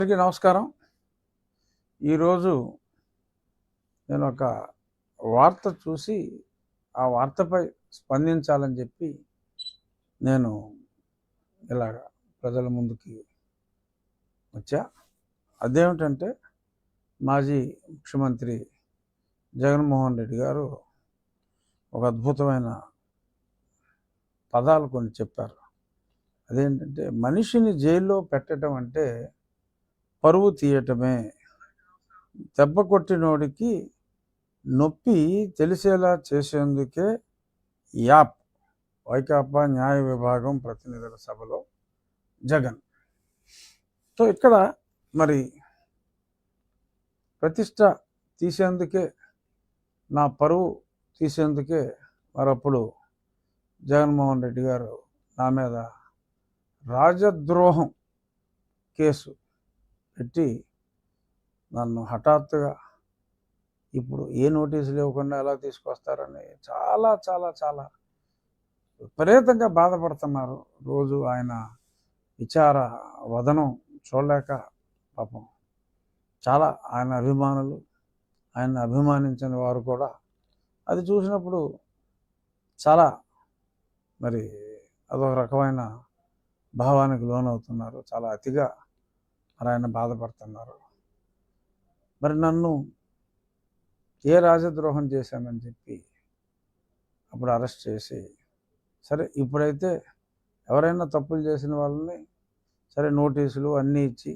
అందరికీ నమస్కారం. ఈరోజు నేను ఒక వార్త చూసి ఆ వార్తపై స్పందించాలని చెప్పి నేను ఇలాగ ప్రజల ముందుకి వచ్చా. అదేమిటంటే మాజీ ముఖ్యమంత్రి జగన్మోహన్ రెడ్డి గారు ఒక అద్భుతమైన పదాలు కొన్ని చెప్పారు. అదేంటంటే మనిషిని జైల్లో పెట్టడం అంటే పరువు తీయటమే, దెబ్బ కొట్టినోడికి నొప్పి తెలిసేలా చేసేందుకే యాప్. వైకాపా న్యాయ విభాగం ప్రతినిధుల సభలో జగన్. సో ఇక్కడ మరి ప్రతిష్ట తీసేందుకే, నా పరువు తీసేందుకే మరప్పుడు జగన్మోహన్ రెడ్డి గారు నా మీద రాజద్రోహం కేసు పెట్టి నన్ను హఠాత్తుగా ఇప్పుడు ఏ నోటీసులు ఇవ్వకుండా ఎలా తీసుకొస్తారని చాలా చాలా చాలా విపరీతంగా బాధపడుతున్నారు. రోజు ఆయన విచార వదనం చూడలేక పాపం చాలా ఆయన అభిమానులు, ఆయన అభిమానించిన వారు కూడా అది చూసినప్పుడు చాలా మరి అదొక రకమైన భావానికి లోనవుతున్నారు. చాలా అతిగా మరి ఆయన బాధపడుతున్నారు. మరి నన్ను ఏ రాజద్రోహం చేశానని చెప్పి అప్పుడు అరెస్ట్ చేసి, సరే ఇప్పుడైతే ఎవరైనా తప్పులు చేసిన వాళ్ళని సరే నోటీసులు అన్నీ ఇచ్చి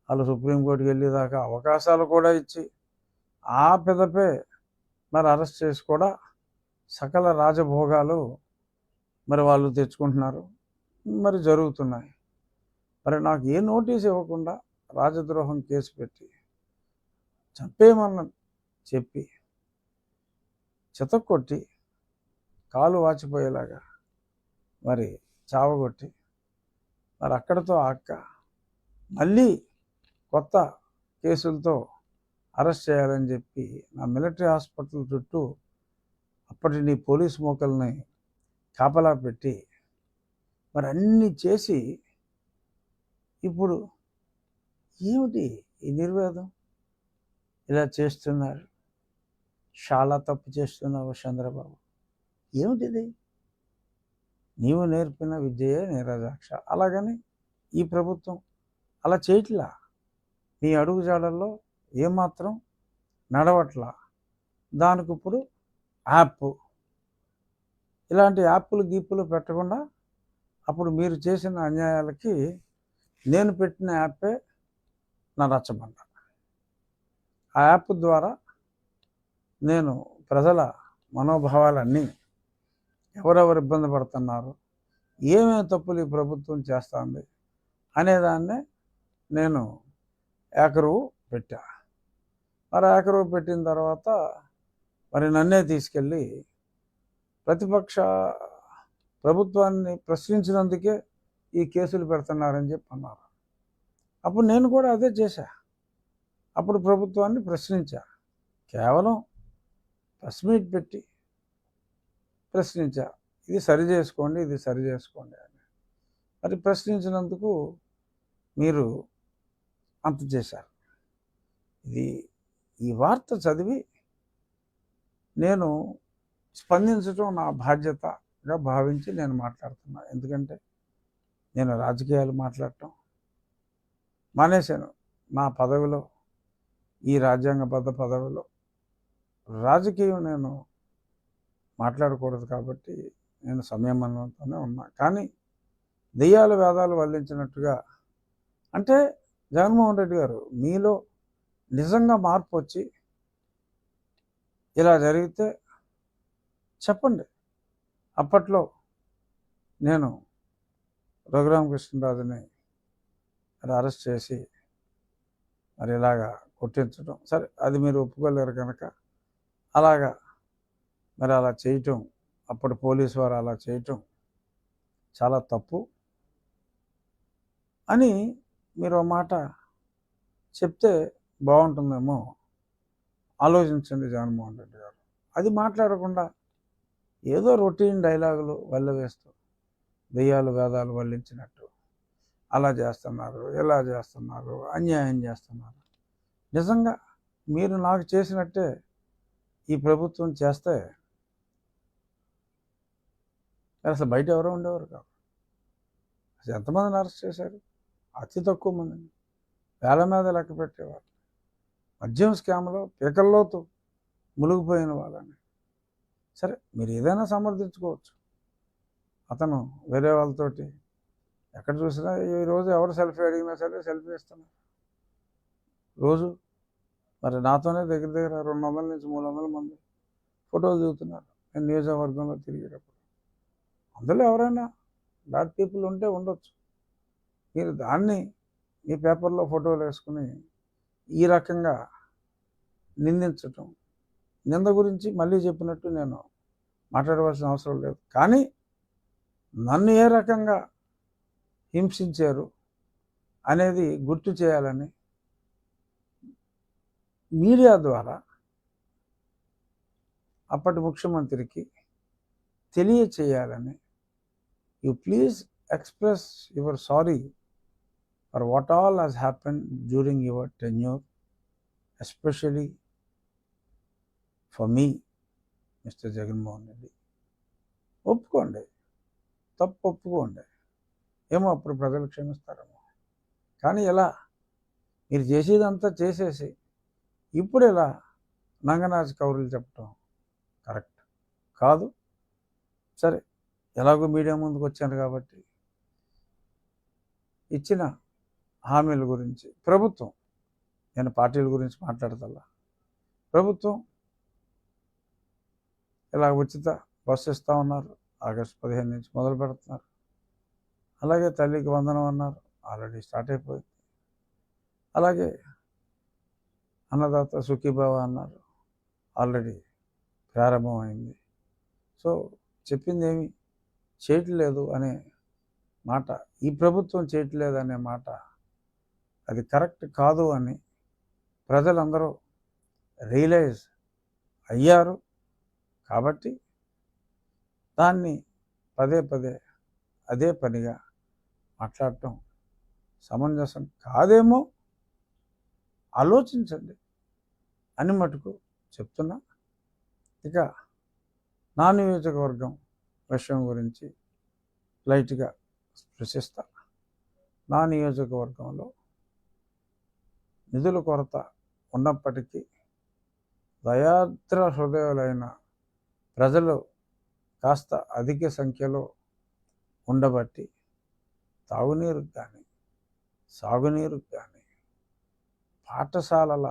వాళ్ళు సుప్రీంకోర్టుకి వెళ్ళేదాకా అవకాశాలు కూడా ఇచ్చి ఆ పెదపే మరి అరెస్ట్ చేసి కూడా సకల రాజభోగాలు మరి వాళ్ళు తెచ్చుకుంటున్నారు, మరి జరుగుతున్నాయి. మరి నాకు ఏ నోటీసు ఇవ్వకుండా రాజద్రోహం కేసు పెట్టి చంపేయమన్న చెప్పి చితక్కొట్టి కాలు వాచిపోయేలాగా మరి చావగొట్టి మరి అక్కడితో అక్క మళ్ళీ కొత్త కేసులతో అరెస్ట్ చేయాలని చెప్పి నా మిలిటరీ హాస్పిటల్ చుట్టూ అప్పటి నీ పోలీస్ మోకల్ని కాపలా పెట్టి మరి అన్నీ చేసి ఇప్పుడు ఏమిటి ఈ నిర్వేదం? ఇలా చేస్తున్నారు, చాలా తప్పు చేస్తున్నావు చంద్రబాబు. ఏమిటిది? నీవు నేర్పిన విద్యయే నీరజాక్ష. అలాగని ఈ ప్రభుత్వం అలా చేయట్లా, మీ అడుగుజాడల్లో ఏమాత్రం నడవట్లా. దానికి ఇప్పుడు యాప్, ఇలాంటి యాప్లు గీపులు పెట్టకుండా అప్పుడు మీరు చేసిన అన్యాయాలకి నేను పెట్టిన యాపే నా రచ్చబండ. ఆ యాప్ ద్వారా నేను ప్రజల మనోభావాలన్నీ, ఎవరెవరు ఇబ్బంది పడుతున్నారు, ఏమేమి తప్పులు ఈ ప్రభుత్వం చేస్తుంది అనేదాన్నే నేను ఏకరువు పెట్టా. మరి ఏకరువు పెట్టిన తర్వాత మరి నన్నే తీసుకెళ్ళి ప్రతిపక్ష ప్రభుత్వాన్ని ప్రశ్నించినందుకే ఈ కేసులు పెడుతున్నారని చెప్పి అన్నారు. అప్పుడు నేను కూడా అదే చేశా. అప్పుడు ప్రభుత్వాన్ని ప్రశ్నించా, కేవలం ప్రెస్ మీట్ పెట్టి ప్రశ్నించా, ఇది సరి చేసుకోండి, ఇది సరి చేసుకోండి అని. మరి ప్రశ్నించినందుకు మీరు అంత చేశారు. ఈ వార్త చదివి నేను స్పందించడం నా బాధ్యతగా భావించి నేను మాట్లాడుతున్నా. ఎందుకంటే నేను రాజకీయాలు మాట్లాడటం మానేశాను. నా పదవిలో, ఈ రాజ్యాంగబద్ధ పదవిలో రాజకీయం నేను మాట్లాడకూడదు కాబట్టి నేను సంయమనంతోనే ఉన్నా. కానీ దెయ్యాలు వేదాలు వల్లించినట్టుగా, అంటే జగన్మోహన్ రెడ్డి గారు మీలో నిజంగా మార్పు వచ్చి ఇలా జరిగితే చెప్పండి. అప్పట్లో నేను రఘురామకృష్ణరాజుని మరి అరెస్ట్ చేసి మరి ఇలాగా కొట్టించడం, సరే అది మీరు ఒప్పుకోలేరు కనుక అలాగా మరి అలా చేయటం, అప్పుడు పోలీసు వారు అలా చేయటం చాలా తప్పు అని మీరు ఒక మాట చెప్తే బాగుంటుందేమో ఆలోచించండి జగన్మోహన్ రెడ్డి గారు. అది మాట్లాడకుండా ఏదో రొటీన్ డైలాగులు వల్ల వేస్తూ దెయ్యాలు వేదాలు వల్లించినట్టు అలా చేస్తున్నారు, ఇలా చేస్తున్నారు, అన్యాయం చేస్తున్నారు. నిజంగా మీరు నాకు చేసినట్టే ఈ ప్రభుత్వం చేస్తే అసలు బయట ఎవరో ఉండేవారు కాదు. అసలు ఎంతమందిని అరెస్ట్ చేశారు? అతి తక్కువ మందిని, వేల మీద లెక్క పెట్టేవారు. మద్యం స్కామ్లో పీకల్లోతు మునిగిపోయిన వాళ్ళని. సరే, మీరు ఏదైనా సమర్థించుకోవచ్చు. అతను వేరే వాళ్ళతోటి ఎక్కడ చూసినా ఈరోజు ఎవరు సెల్ఫీ అడిగినా సరే సెల్ఫీ ఇస్తున్నారు రోజు. మరి నాతోనే దగ్గర దగ్గర 200 నుంచి 300 మంది ఫోటోలు దిగుతున్నారు నేను నియోజకవర్గంలో తిరిగేటప్పుడు. అందులో ఎవరైనా బ్యాడ్ పీపుల్ ఉంటే ఉండొచ్చు. మీరు దాన్ని మీ పేపర్లో ఫోటోలు వేసుకుని ఈ రకంగా నిందించటం, నింద గురించి మళ్ళీ చెప్పినట్టు నేను మాట్లాడవలసిన అవసరం లేదు. కానీ నన్ను ఏ రకంగా హింసించారు అనేది గుర్తు చేయాలని మీడియా ద్వారా అప్పటి ముఖ్యమంత్రికి తెలియచేయాలని, you please express your sorry for what all has happen during your tenure, especially for me mister Jaganmohan Reddy. ఒప్పుకోండి, తప్పు ఒప్పుకోండి. ఏమో అప్పుడు ప్రజలు క్షమిస్తారేమో. కానీ ఎలా మీరు చేసేదంతా చేసేసి ఇప్పుడు ఇలా నంగనాచి కౌరులు చెప్పడం కరెక్ట్ కాదు. సరే, ఎలాగో మీడియా ముందుకు వచ్చాను కాబట్టి ఇచ్చిన హామీల గురించి ప్రభుత్వం, నేను పార్టీల గురించి మాట్లాడతల్లా, ప్రభుత్వం ఇలా ఉచిత బస్సు ఇస్తూ ఉన్నారు. ఆగస్టు 15 నుంచి మొదలు పెడుతున్నారు. అలాగే తల్లికి వందనం అన్నారు, ఆల్రెడీ స్టార్ట్ అయిపోయింది. అలాగే అన్నదాత సుఖీభావ అన్నారు, ఆల్రెడీ ప్రారంభమైంది. సో చెప్పింది ఏమి చేయట్లేదు అనే మాట, ఈ ప్రభుత్వం చేయట్లేదు అనే మాట అది కరెక్ట్ కాదు అని ప్రజలందరూ రియలైజ్ అయ్యారు. కాబట్టి దాన్ని పదే పదే అదే పనిగా మాట్లాడటం సమంజసం కాదేమో, ఆలోచించండి అని మటుకు చెప్తున్నా. ఇక నా నియోజకవర్గం విషయం గురించి లైట్గా స్పృశిస్తా. నా నియోజకవర్గంలో నిధుల కొరత ఉన్నప్పటికీ దయాద్ర హృదయాలైన ప్రజలు కాస్త అధిక సంఖ్యలో ఉండబట్టి తాగునీరుకు కానీ సాగునీరుకు కానీ పాఠశాలల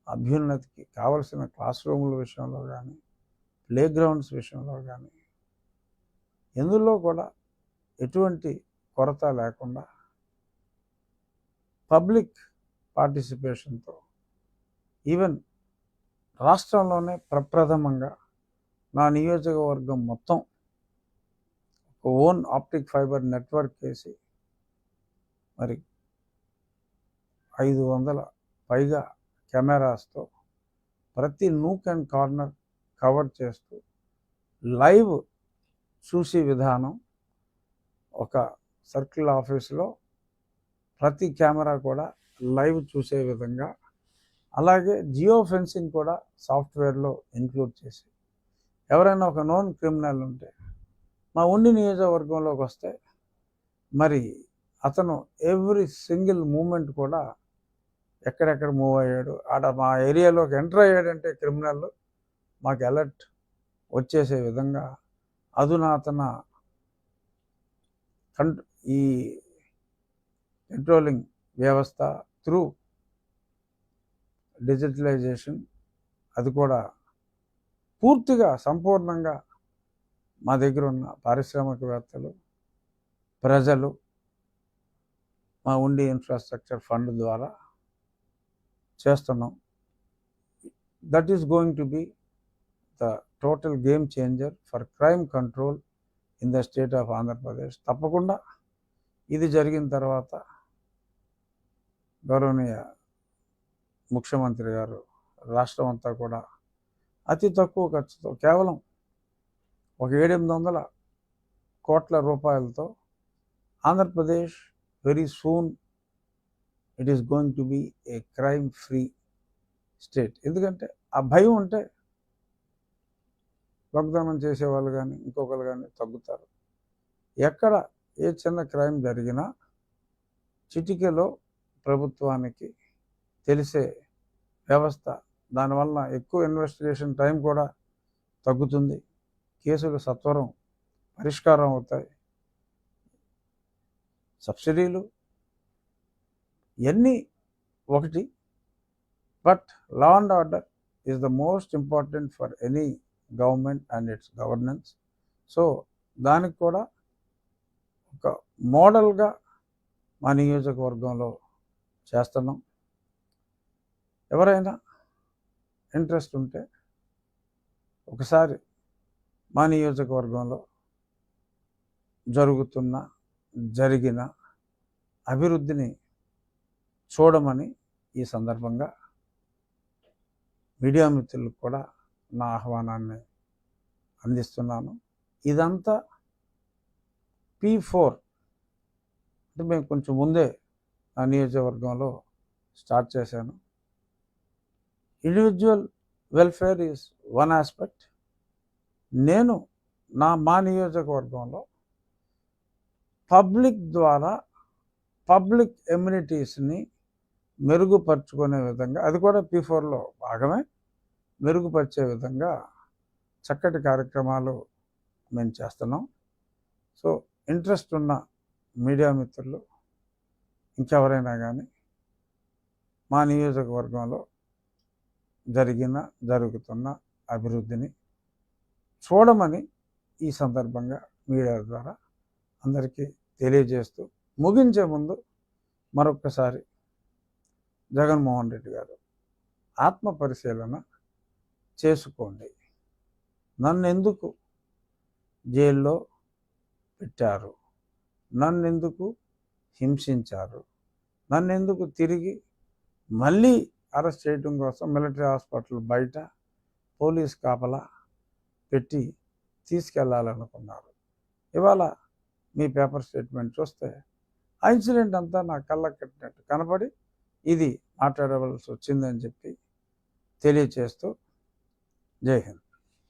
అభ్యున్నతికి కావలసిన క్లాస్ రూముల విషయంలో కానీ ప్లే గ్రౌండ్స్ విషయంలో కానీ ఎందులో కూడా ఎటువంటి కొరత లేకుండా పబ్లిక్ పార్టిసిపేషన్తో ఈవెన్ రాష్ట్రంలోనే ప్రప్రథమంగా నా నియోజకవర్గం మొత్తం ఒక ఓన్ ఆప్టిక్ ఫైబర్ నెట్వర్క్ వేసి మరి 500 పైగా కెమెరాస్తో ప్రతి నూక్ అండ్ కార్నర్ కవర్ చేస్తూ లైవ్ చూసే విధానం, ఒక సర్కిల్ ఆఫీసులో ప్రతి కెమెరా కూడా లైవ్ చూసే విధంగా, అలాగే జియో ఫెన్సింగ్ కూడా సాఫ్ట్వేర్లో ఇంక్లూడ్ చేసి ఎవరైనా ఒక నోన్ క్రిమినల్ ఉంటే మా ఉండి నియోజకవర్గంలోకి వస్తే మరి అతను ఎవ్రీ సింగిల్ మూమెంట్ కూడా ఎక్కడెక్కడ మూవ్ అయ్యాడు, ఆడ మా ఏరియాలోకి ఎంటర్ అయ్యాడంటే క్రిమినల్ మాకు అలర్ట్ వచ్చేసే విధంగా అధునాతన ఈ కంట్రోలింగ్ వ్యవస్థ త్రూ డిజిటలైజేషన్ అది కూడా పూర్తిగా సంపూర్ణంగా మా దగ్గర ఉన్న పారిశ్రామికవేత్తలు, ప్రజలు, మా ఉండి ఇన్ఫ్రాస్ట్రక్చర్ ఫండ్ ద్వారా చేస్తున్నాం. That is going to be the total game changer for crime control in the state of Andhra Pradesh. తప్పకుండా ఇది జరిగిన తర్వాత గౌరవనీయ ముఖ్యమంత్రి గారు రాష్ట్రం అంతా కూడా అతి తక్కువ ఖర్చుతో కేవలం ఒక 700-800 కోట్ల రూపాయలతో Andhra Pradesh very soon it is going to be a crime free state. ఎందుకంటే ఆ భయం ఉంటే వాగ్దానం చేసేవాళ్ళు కానీ ఇంకొకరు కానీ తగ్గుతారు. ఎక్కడ ఏ చిన్న క్రైమ్ జరిగినా చిటికెలో ప్రభుత్వానికి తెలిసే వ్యవస్థ, దానివల్ల ఎక్కువ ఇన్వెస్టిగేషన్ టైం కూడా తగ్గుతుంది, కేసులు సత్వరం పరిష్కారం అవుతాయి. సబ్సిడీలు ఇవన్నీ ఒకటి, but law and order is the most important for any government and it's governance. So దానికి కూడా ఒక మోడల్గా మా నియోజకవర్గంలో చేస్తున్నాం. ఎవరైనా ఇంట్రెస్ట్ ఉంటే ఒకసారి మా నియోజకవర్గంలో జరిగిన అభివృద్ధిని చూడమని ఈ సందర్భంగా మీడియా మిత్రులకు కూడా నా ఆహ్వానాన్ని అందిస్తున్నాను. ఇదంతా P4 అంటే మేము కొంచెం ముందే నా నియోజకవర్గంలో స్టార్ట్ చేశాను. Individual welfare is one aspect. నేను మా నియోజకవర్గంలో పబ్లిక్ ద్వారా పబ్లిక్ ఎమ్యూనిటీస్ని మెరుగుపరుచుకునే విధంగా, అది కూడా P4లో భాగమే, మెరుగుపరిచే విధంగా చక్కటి కార్యక్రమాలు మేము చేస్తున్నాం. సో ఇంట్రెస్ట్ ఉన్న మీడియా మిత్రులు ఇంకెవరైనా కానీ మా నియోజకవర్గంలో జరుగుతున్న అభివృద్ధిని చూడమని ఈ సందర్భంగా మీడియా ద్వారా అందరికీ తెలియజేస్తూ, ముగించే ముందు మరొక్కసారి జగన్మోహన్ రెడ్డి గారు ఆత్మ పరిశీలన చేసుకోండి. నన్ను ఎందుకు జైల్లో పెట్టారు, నన్నెందుకు హింసించారు, నన్నెందుకు తిరిగి మళ్ళీ అరెస్ట్ చేయడం కోసం మిలిటరీ హాస్పిటల్ బయట పోలీస్ కాపలా పెట్టి తీసుకెళ్లాలనుకున్నారు. ఇవాళ మీ పేపర్ స్టేట్మెంట్ చూస్తే ఆ ఇన్సిడెంట్ అంతా నా కళ్ళకు కట్టినట్టు కనపడి ఇది మాట్లాడవలసి వచ్చిందని చెప్పి తెలియచేస్తూ జై హింద్.